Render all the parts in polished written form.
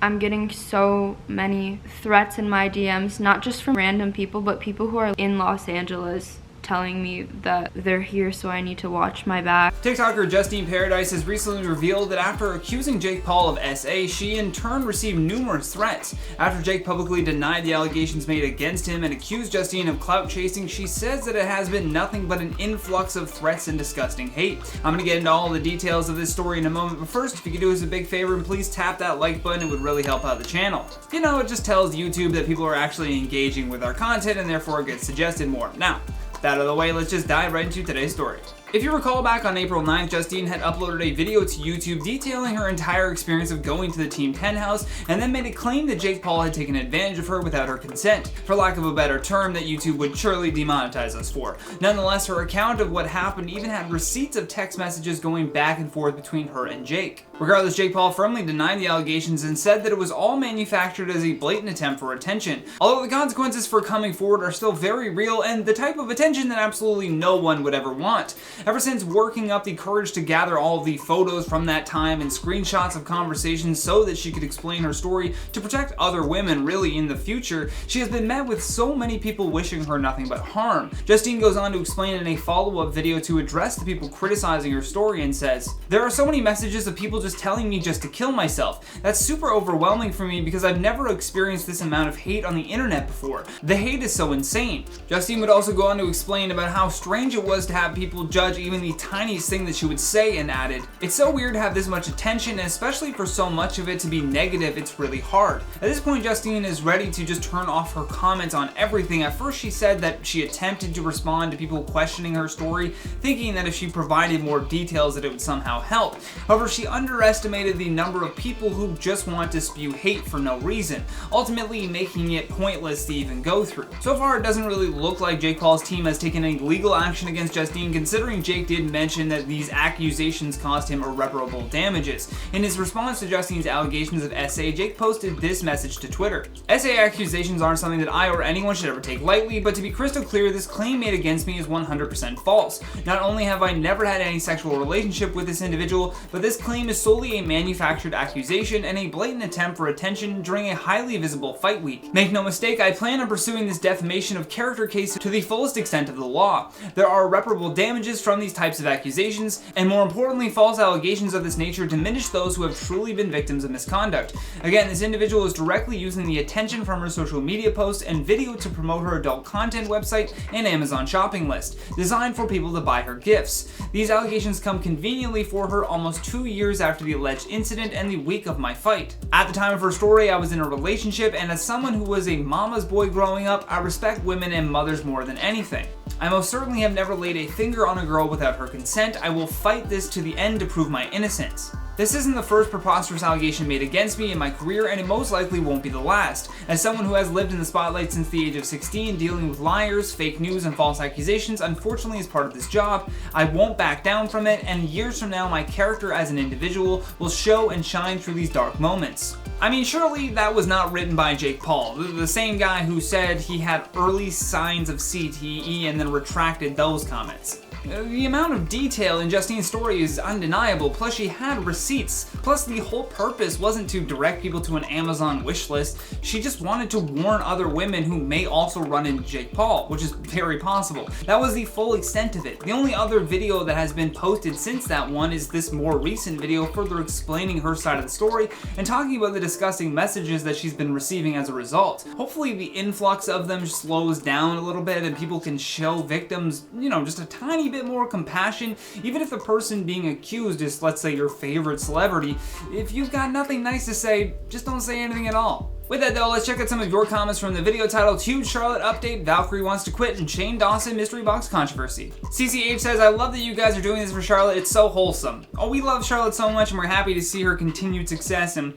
I'm getting so many threats in my DMs, not just from random people, but people who are in Los Angeles telling me that they're here, so I need to watch my back. TikToker Justine Paradise has recently revealed that after accusing Jake Paul of SA, she in turn received numerous threats. After Jake publicly denied the allegations made against him and accused Justine of clout chasing, she says that it has been nothing but an influx of threats and disgusting hate. I'm gonna get into all the details of this story in a moment, but first, if you could do us a big favor and please tap that like button, it would really help out the channel. You know, it just tells YouTube that people are actually engaging with our content and therefore it gets suggested more. Now, that out of the way, let's just dive right into today's story. If you recall, back on April 9th, Justine had uploaded a video to YouTube detailing her entire experience of going to the Team 10 house and then made a claim that Jake Paul had taken advantage of her without her consent, for lack of a better term that YouTube would surely demonetize us for. Nonetheless, her account of what happened even had receipts of text messages going back and forth between her and Jake. Regardless, Jake Paul firmly denied the allegations and said that it was all manufactured as a blatant attempt for attention, although the consequences for coming forward are still very real and the type of attention that absolutely no one would ever want. Ever since working up the courage to gather all of the photos from that time and screenshots of conversations so that she could explain her story to protect other women really in the future, she has been met with so many people wishing her nothing but harm. Justine goes on to explain in a follow-up video to address the people criticizing her story and says, "There are so many messages of people just telling me just to kill myself. That's super overwhelming for me because I've never experienced this amount of hate on the internet before. The hate is so insane." Justine would also go on to explain about how strange it was to have people judge even the tiniest thing that she would say, and added, "It's so weird to have this much attention, and especially for so much of it to be negative, it's really hard." At this point, Justine is ready to just turn off her comments on everything. At first, she said that she attempted to respond to people questioning her story, thinking that if she provided more details that it would somehow help. However, she underestimated the number of people who just want to spew hate for no reason, ultimately making it pointless to even go through. So far, it doesn't really look like Jake Paul's team has taken any legal action against Justine, considering Jake did mention that these accusations caused him irreparable damages. In his response to Justine's allegations of SA, Jake posted this message to Twitter: "SA accusations aren't something that I or anyone should ever take lightly, but to be crystal clear, this claim made against me is 100% false. Not only have I never had any sexual relationship with this individual, but this claim is solely a manufactured accusation and a blatant attempt for attention during a highly visible fight week. Make no mistake, I plan on pursuing this defamation of character case to the fullest extent of the law. There are irreparable damages from these types of accusations, and more importantly, false allegations of this nature diminish those who have truly been victims of misconduct. Again, this individual is directly using the attention from her social media posts and video to promote her adult content website and Amazon shopping list, designed for people to buy her gifts. These allegations come conveniently for her almost 2 years after the alleged incident and the week of my fight. At the time of her story, I was in a relationship, and as someone who was a mama's boy growing up, I respect women and mothers more than anything. I most certainly have never laid a finger on a girl without her consent. I will fight this to the end to prove my innocence. This isn't the first preposterous allegation made against me in my career, and it most likely won't be the last. As someone who has lived in the spotlight since the age of 16, dealing with liars, fake news, and false accusations, unfortunately is part of this job. I won't back down from it, and years from now, my character as an individual will show and shine through these dark moments." I mean, surely that was not written by Jake Paul, the same guy who said he had early signs of CTE and then retracted those comments. The amount of detail in Justine's story is undeniable, plus she had receipts. Plus the whole purpose wasn't to direct people to an Amazon wish list, she just wanted to warn other women who may also run into Jake Paul, which is very possible. That was the full extent of it. The only other video that has been posted since that one is this more recent video further explaining her side of the story and talking about the disgusting messages that she's been receiving as a result. Hopefully the influx of them slows down a little bit and people can show victims, just a tiny bit more compassion, even if the person being accused is, let's say, your favorite celebrity. If you've got nothing nice to say, just don't say anything at all. With that though, let's check out some of your comments from the video titled "Huge Charlotte Update, Valkyrie Wants to Quit, and Shane Dawson Mystery Box Controversy." CCH says, "I love that you guys are doing this for Charlotte, it's so wholesome." Oh, we love Charlotte so much and we're happy to see her continued success, and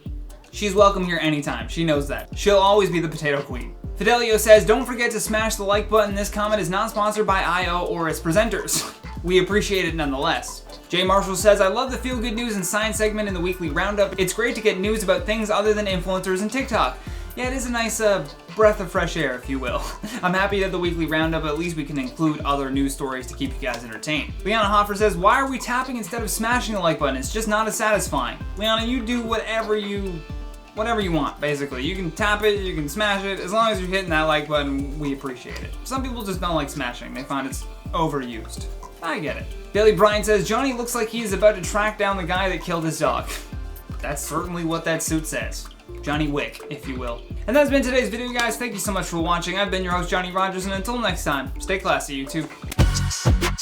she's welcome here anytime, she knows that. She'll always be the potato queen. Fidelio says, "Don't forget to smash the like button. This comment is not sponsored by IO or its presenters. We appreciate it nonetheless." Jay Marshall says, "I love the feel good news and science segment in the weekly roundup. It's great to get news about things other than influencers and TikTok." Yeah, it is a nice breath of fresh air, if you will. I'm happy that the weekly roundup, at least we can include other news stories to keep you guys entertained. Liana Hoffer says, "Why are we tapping instead of smashing the like button? It's just not as satisfying." Liana, you do whatever you whatever you want, basically. You can tap it, you can smash it. As long as you're hitting that like button, we appreciate it. Some people just don't like smashing. They find it's overused. I get it. Billy Bryan says, Johnny looks like he's about to track down the guy that killed his dog. That's certainly what that suit says. Johnny Wick, if you will. And that's been today's video, guys. Thank you so much for watching. I've been your host, Johnny Rogers, and until next time, stay classy, YouTube.